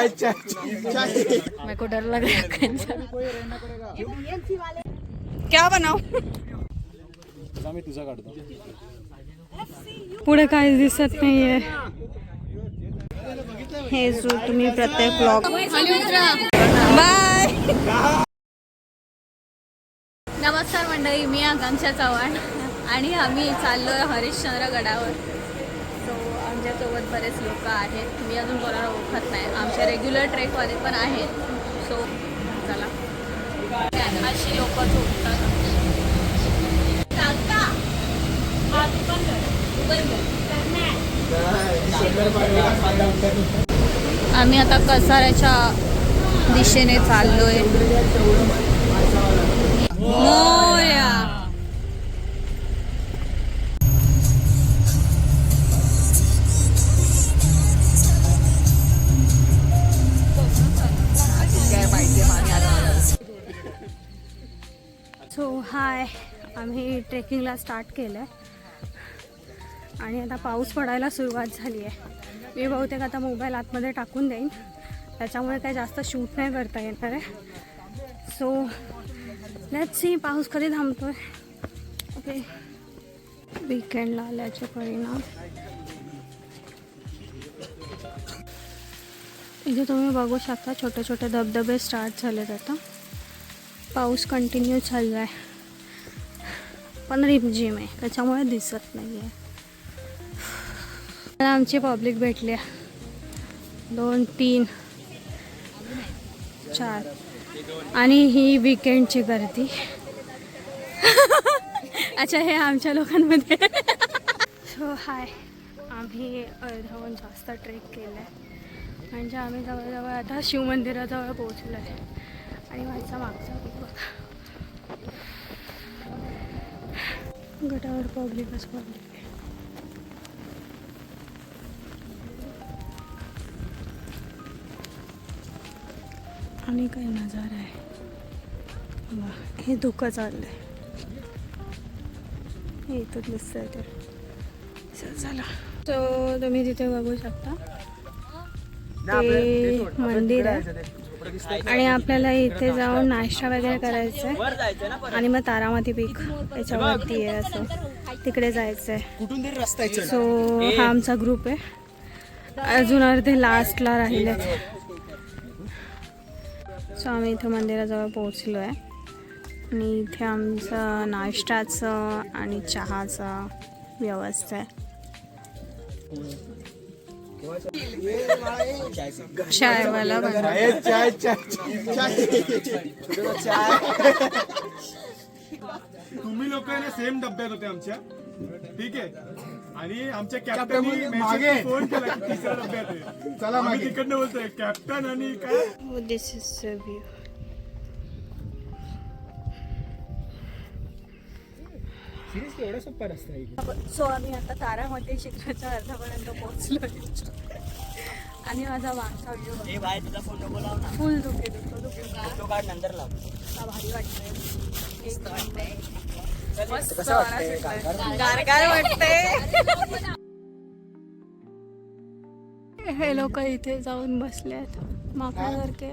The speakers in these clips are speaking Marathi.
मेरे को डर लग रहा है। क्या बनाऊ? मी तुझा काढतो. पुढे काही दिसत नाहीये. हे जो तुम्ही प्रत्येक ब्लॉग बाय. नमस्कार मंडळी, मी आकांक्षा चव्हाण आणि आम्ही चाललोय हरिश्चंद्र गडावर. सो आमच्यासोबत बरेच लोक आहेत. मी अजून कोणाला ओळखत नाही. आमचे रेग्युलर ट्रेकवाले पण आहेत. सो चला, अशी लोक झोपतात. आम्ही आता कसाऱ्याच्या दिशेने चाललोय. मोरया. सो हाय, आम्ही ट्रेकिंगला स्टार्ट केलं आहे आणि आता पाऊस पडायला सुरुवात झाली आहे. मी बहुतेक आता मोबाईल आतमध्ये टाकून देईन, त्याच्यामुळे काही जास्त शूट नाही करता येणार आहे. सो लेट्स सी पाऊस कधी थांबतोय. ओके, वीकेंडला आल्याचे परिणाम. इथे तुम्ही बघू शकता छोटे छोटे धबधबे स्टार्ट झालेत. आता पाऊस कंटिन्यू चालू आहे, पण रिमझिम आहे, त्याच्यामुळे दिसत नाही आहे. आमची पब्लिक भेटली आहे 2, 3, 4 आणि ही वीकेंडची गर्दी. अच्छा, हे आमच्या लोकांमध्ये. सो हाय, आम्ही अर्ध्याहून जास्त ट्रेक केलं आहे. म्हणजे आम्ही जवळजवळ आता शिवमंदिराजवळ पोहोचलो आहे. आणि माझा मागचा बघा, गटावर पब्लिकच पब्लिक. आणि काही नजारा आहे. हे धुकं चाललंय, हे इथं दिसतंय ते. चला, सो तुम्ही तिथे बघू शकता ते मंदिर आहे. आणि आपल्याला इथे जाऊन नाश्ता वगैरे करायचा आहे आणि मग तारामती पीक याच्यावरती आहे, असं तिकडे जायचं आहे. सो हा आमचा ग्रुप आहे. अजून अर्धे लास्टला राहिले. सो आम्ही इथं मंदिराजवळ पोहोचलो आहे आणि इथे आमचं नाश्त्याचं आणि चहाचं व्यवस्था आहे. चायवाला तुम्ही लोक ना सेम डब्यात होते आमच्या, ठीक आहे. आणि आमच्या कॅप्टननी मागे फोन केला की तिसऱ्या डब्यात आहे. चला मागे तिकडनं बोलतोय कॅप्टन. आणि काय दिस इज द व्ह्यू. एवढं सोपं रस्ता. सो आम्ही आता तारामध्ये शिखराच्या अर्धापर्यंत पोहोचलो आणि माझा मागचा व्ह्यू फुल दुखे नंतर भारी वाटतंय. गारगार वाटतंय. हे लोक इथे जाऊन बसले आहेत माकडासारखे.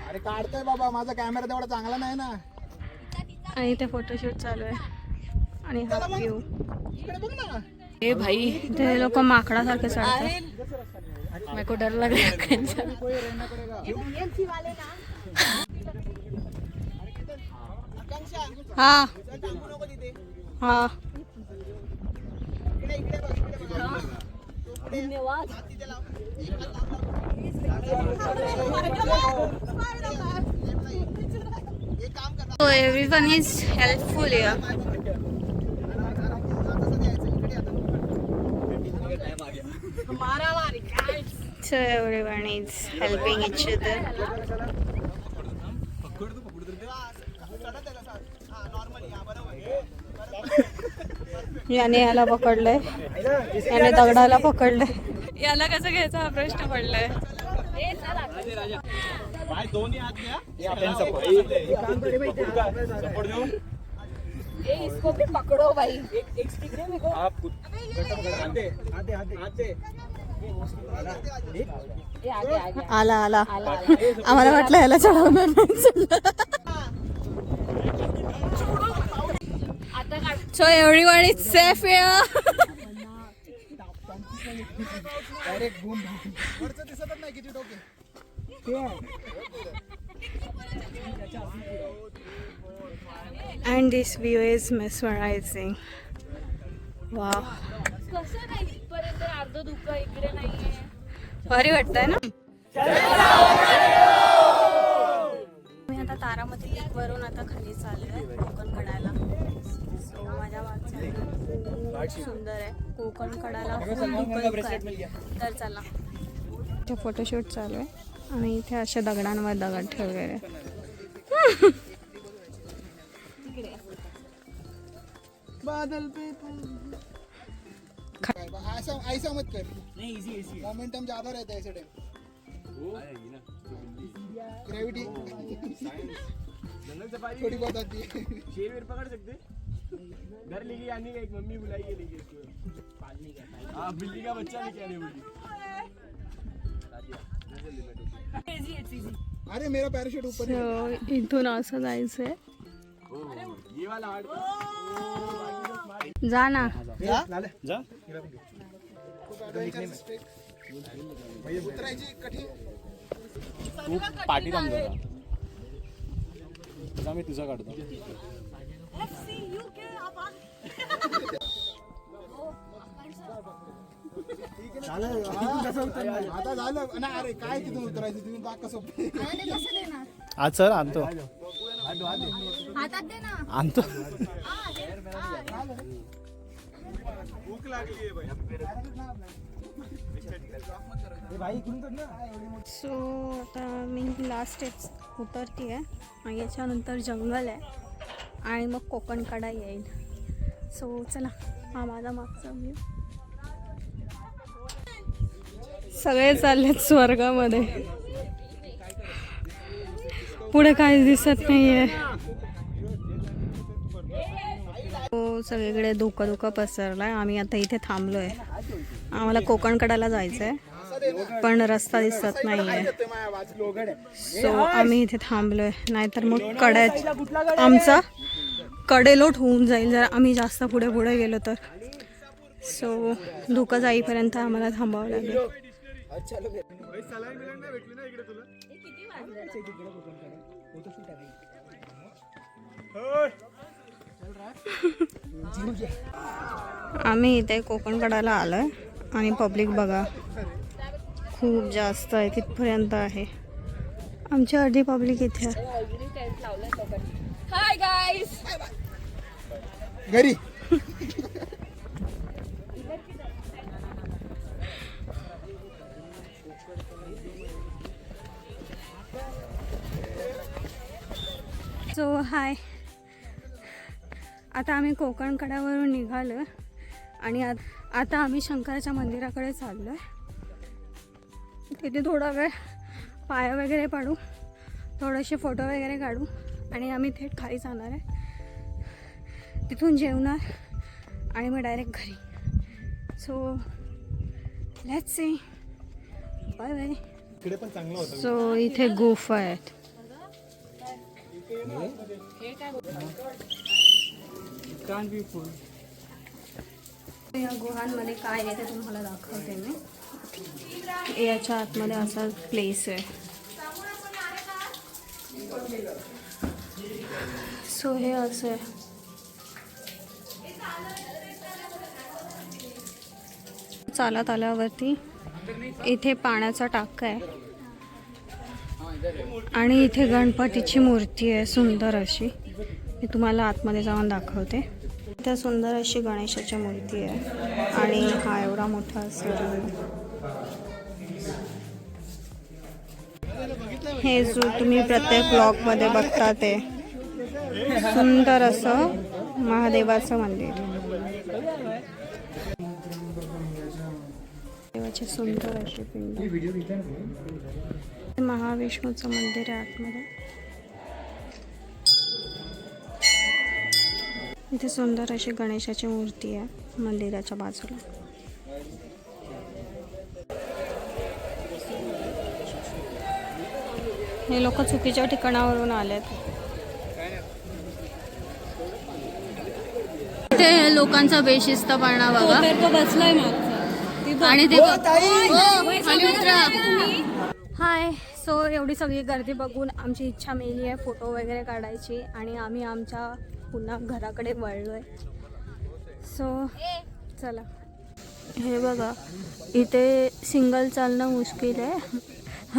अरे काढतोय बाबा, माझा कॅमेरा तेवढा चांगला नाही ना. आणि इथे फोटोशूट चालू आहे आणि हा व्ह्यू. हे भाई, ते लोक माकडासारखे चढतात. मेरे को डर लग रहा है. हाँ हाँ, धन्यवाद. So everyone is helpful here. So everyone is helping each other. याने याला पकडलंय, याने दगडाला पकडलंय. याला कसं घ्यायचा हा प्रश्न पडलाय. इसको भी पकड़ो भाई. आला आला आम्हाला वाटलं याला चढवणार नाही. So everyone is safe here. And this view is mesmerizing. Wow. कसं नाही इथपर्यंत अर्ध दुःख इकडे नाहीये. भारी वाटतंय ना. मी आता तारामती लेक वरून आता खाली चाललोय कोकण कडायला. सो माझ्या मागचं खूप सुंदर आहे कोकण कडायला. तर चला इथे फोटोशूट चालू आहे आणि इथे अशा दगडांवर दगड ठेवलेले. बादल पे ऐसा मत कर. नहीं इजी मोमेंटम ज्यादा रहता है ऐसे टाइम. ग्रेविटी थोड़ी बहुत आती है. शेर वेर पकड़ सकते. घर लेके आने का एक मम्मी बुलाई के लेके इसको. हाँ बिल्ली का बच्चा लेके आने बोली. अरे मेरा पैराशूट ऊपर है. सो इथून असं जायचंय. ये वाला हार्ड. जा ना. जा. उतरायची कठीण. तू पाठी थांब जरा. तुझा मी तुझा काढतो. आता झालं ना. अरे काय तिथून उतरायचं तुम्ही बाग कसं. आज सर आणतो. आणतो. भूक लागली सो आता मी लास्ट स्टेप उतरती आहे आणि याच्यानंतर जंगल आहे आणि मग कोकण कडा येईल. सो चला हा माझा मागचा व्ह्यू. सगळे चाललेत स्वर्गामध्ये. पुढे काही दिसत नाहीये. सगळीकडे धोका पसरलाय. आम्ही आता इथे थांबलोय. आम्हाला कोकण कडाला जायचंय पण रस्ता दिसत नाहीये. सो आम्ही इथे थांबलोय. नाहीतर मग कड्यात आमचा कडेलोट होऊन जाईल जर आम्ही जास्त पुढे पुढे गेलो तर. सो धोका जाईपर्यंत आम्हाला थांबावं लागेल. आम्ही इथे कोकण कडाला आलोय आणि पब्लिक बघा खूप जास्त आहे. तिथपर्यंत आहे. आमची अर्धी पब्लिक इथे आहे. Hi guys. घरी सो हाय. आता आम्ही कोकण कड्यावरून निघालो आणि आता आम्ही शंकराच्या मंदिराकडे चाललो आहे. तिथे थोडा वेळ पाया वगैरे पाडू, थोडेसे फोटो वगैरे काढू आणि आम्ही थेट खाली जाणार आहे. तिथून जेवणार आणि मग डायरेक्ट घरी. So let's see. Bye bye. इकडे पण चांगला होता. सो इथे गुफा आहेत. या गुहांमध्ये काय आहे ते तुम्हाला दाखवते मी. याच्या आतमध्ये असा प्लेस आहे. सो हे असं आहे. चालत आल्यावरती इथे पाण्याचा टाका आहे आणि इथे गणपतीची मूर्ती आहे सुंदर अशी. मी तुम्हाला आतमध्ये जाऊन दाखवते. इथे सुंदर अशी गणेशाची मूर्ती आहे आणि हा एवढा मोठा असं हे जो तुम्ही प्रत्येक ब्लॉगमध्ये बघता ते सुंदर असं महादेवाचं मंदिर. देवाची सुंदर अशी पिंड. महाविष्णूचं मंदिर आहे आतमध्ये. इथे सुंदर अशी गणेशाची मूर्ती आहे मंदिराच्या बाजूला. हे लोक चुकीच्या ठिकाणावरून आलेत. ते लोकांचा बेशिस्तपणा बघा. तो बसलाय मागचा आणि ते हाय. सो एवढी सगळी गर्दी बघून आमची इच्छा मेली आहे फोटो वगैरे काढायची आणि आम्ही आमच्या पुन्हा घराकडे वळलोय. सो चला. हे बघा इथे सिंगल चालणं मुश्किल आहे.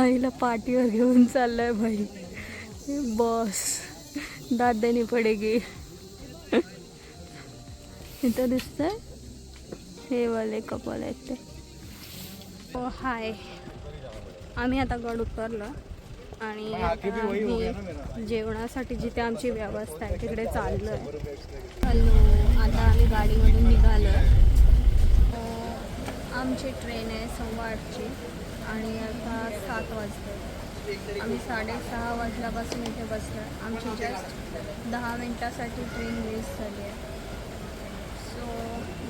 आईला पाठीवर घेऊन चाललंय भाई. बस दाद देनी पडेगी. इथं दिसतंय हे वाले कपल आहेत ते. ओ हाय. आम्ही आता गड उतरलो आणि आता आम्ही जेवणासाठी जिथे आमची व्यवस्था आहे तिकडे चाललो आहे. आता आम्ही गाडीमधून निघालो. आमची ट्रेन आहे 8:15ची आणि आता 7 वाजले. आम्ही 6:30 वाजल्यापासून इथे बसलो आहे. आमची जस्ट 10 मिनटासाठी ट्रेन मिस झाली आहे. सो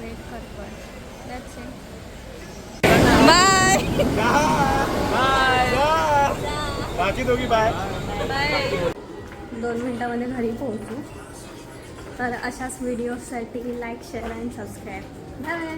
वेट करतो आहे. That's it. बाय. बाकी दोघी बाय. 2 मिनटामध्ये घरी पोहोचू. तर अशाच व्हिडिओसाठी लाईक शेअर आणि सबस्क्राईब. बाय.